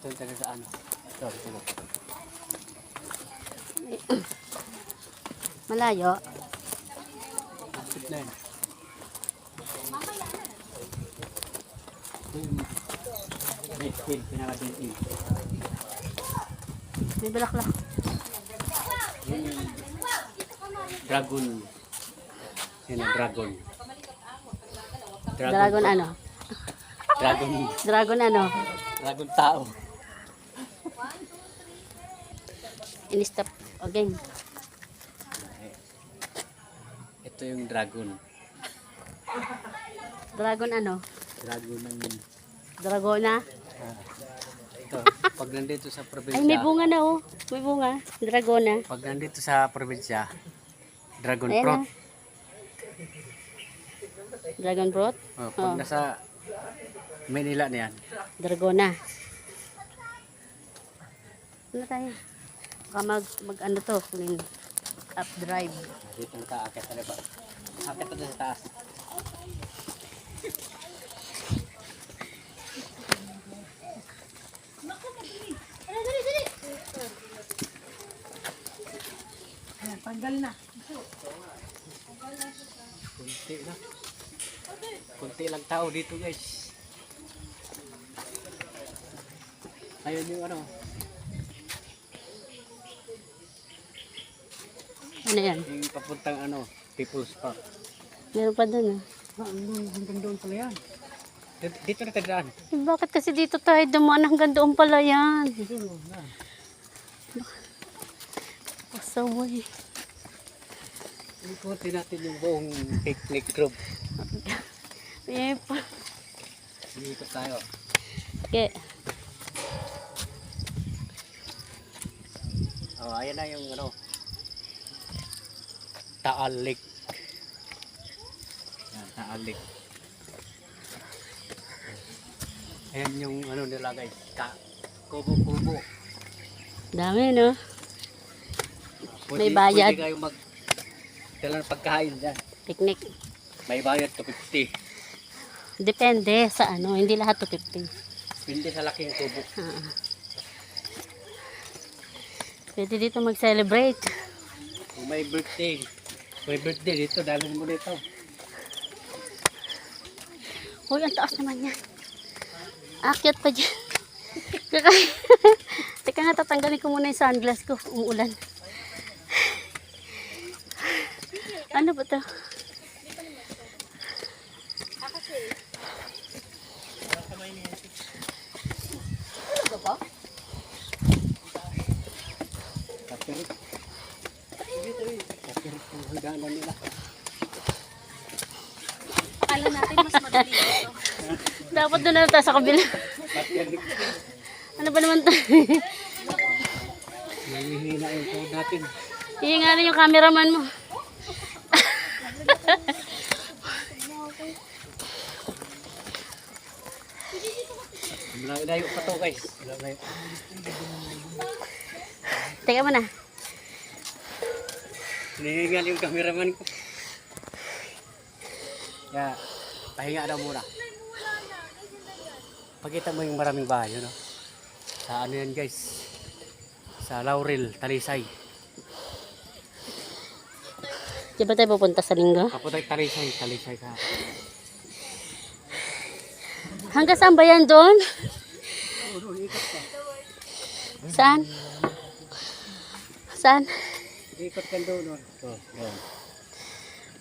Ito yung taga sa ano. Ito. Malayo. Akit na yan. Ito yung best field, pinaka-best field. May balaklak. Yan yung dragon. Yan ang dragon. Dragon ano? Dragon. Dragon ano? Dragon tao. In-stop again. Ito yung dragon. Dragon ano? Dragon ng... Dragona? Ito, pag nandito sa probinsya... Ay, may bunga na oh. May bunga. Dragona. Pag nandito sa probinsya, dragon Ayan fruit. na. Dragon fruit? Oh, pag Oh. nasa Manila na yan. Dragona. Ano tayo? Baka mag ano to, up drive. Dito na tayo, akit na ba? Akit na sa taas. Tanggal na. Kunti na. Kunti lang tao dito guys. Ayun yung ano. Ano yan? Yung papuntang ano, People's Park. Meron pa dun ah. Hanggang doon pala yan. Dito na tagdaan. Eh, bakit kasi dito tayo dumaan hanggang doon pala yan? Pasaway. Ikutin natin yung buong picnic group. Eh, Dito tayo. okay. Oh, ayan na yung ano. Taal Lake. Yan, Taal Lake. Ayan yung ano nila guys. Kubo-kubo. Dami no? Pwede, May bayad. Pwede kayo dala ng pagkain dyan. Picnic. May bayad to 50. Depende sa ano, hindi lahat to 50. Hindi sa laking kubo. Pwede dito mag-celebrate. Kung may birthday dito, dalhin mo dito. Uy, ang taas naman yan. Akyat pa dyan. Teka nga, tatanggalin ko muna yung sunglass ko. Umuulan. Ano ba ito? Kapirit. Kapirit ang hagdanan nila. Akala natin mas madali ito. Dapat doon na tayo sa kabila. Kapirit. Ano ba naman ito? Nangihina yung code natin. Hihinganin yung cameraman mo. Malayo pa to guys. Malayo. Teka mo na. Hinihingal yung cameraman ko. Kaya, pahinga daw muna. Pakita mo yung maraming bahay, no? Sa ano yan guys? Sa Laurel, Talisay. Di ba tayo pupunta sa linggo? Kaputay Talisay ka. Hanggang saan ba yan doon? Saan? Saan? Ikot ka doon.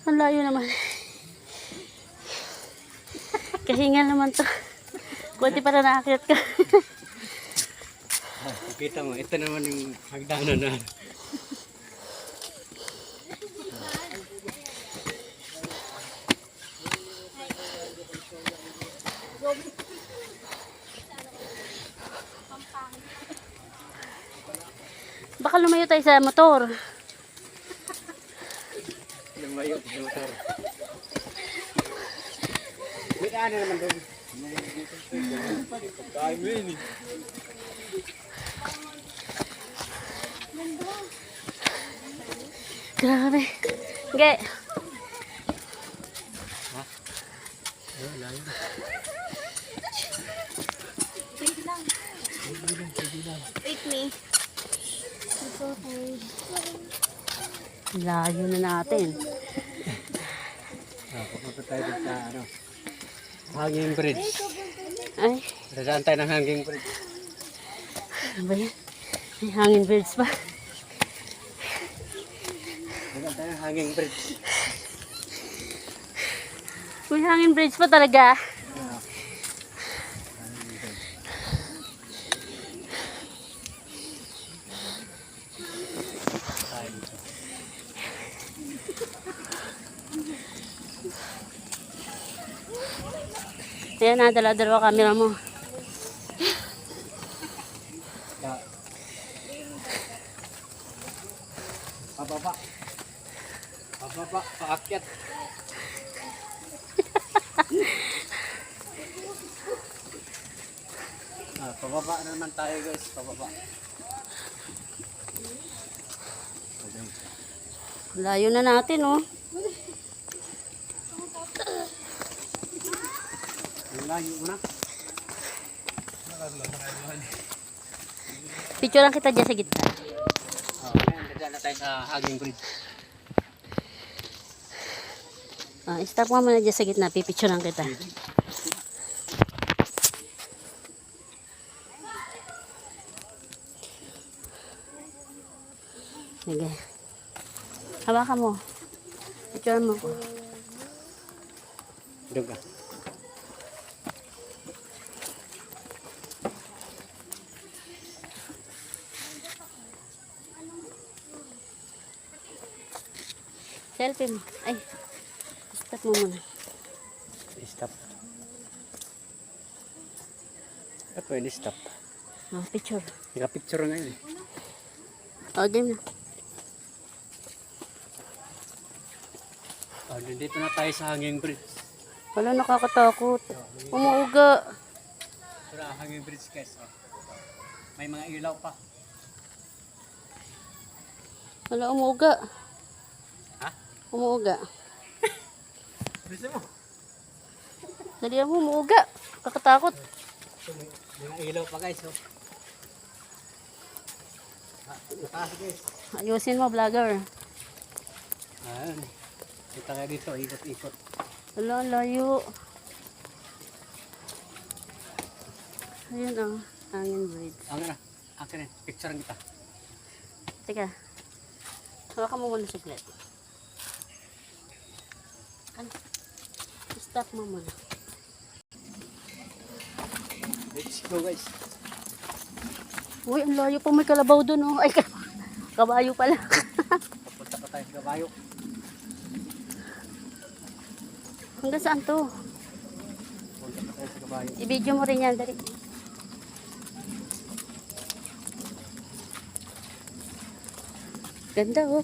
Ang layo naman. Kahingal naman to. Kunti para naakyat ka. Kita mo, ito naman yung hagdanan na. Baka lumayo tayo sa motor. Lumayo sa motor. May ano naman doon. Kaya mo yun eh. Grabe. Okay. Ha? Ay, layo. Layo na natin. Pupunta tayo dun sa hanging bridge. Ay, Dadaan tayo ng hanging bridge. ano ba yan? May hangin birds pa. Dadaan tayo ng hanging bridge. May hangin bridge pa talaga. Ayan na, dala-dalawa camera mo. Pababa. Pababa, paakyat. Pababa na naman tayo guys, pababa. Layo na natin, oh. Ang layo mo na. Picture lang kita dyan sa gitna. Ngayon, dadaan na tayo sa hanging bridge. Stop mo muna dyan sa gitna. Pipicture lang kita. Sige. Hawakan mo. Picture mo. Doon ka. Selfie mo. Ay. Stop mo muna. Stop. Pwede stop. Picture. Naka-picture na yun. Game na. Nandito na tayo sa hanging bridge. Wala, nakakatakot. Umuuga. Ito na hanging bridge guys. May mga ilaw pa. Wala, umuuga. Ha? Umuuga. Gusto mo? Dali mo, umuuga. Kakatakot. May mga ilaw pa guys. Mataas guys. Ayusin mo, vlogger. Ayan. Kita kayo dito, ikot-ikot. Wala, layo. Ayun ang hangin bridge. Ang na, akin eh, picture kita. Teka. Hawakan mo muna saglit. Ano? Stop mo muna. Let's go guys. Uy, ang layo pa, may kalabaw dun, oh. Ay, kabayo pala. Papunta pa tayo sa Gabayo. Hanggang saan to? Papunta pa tayo sa Gabayo. I-video mo rin yan, dali. Ganda, oh.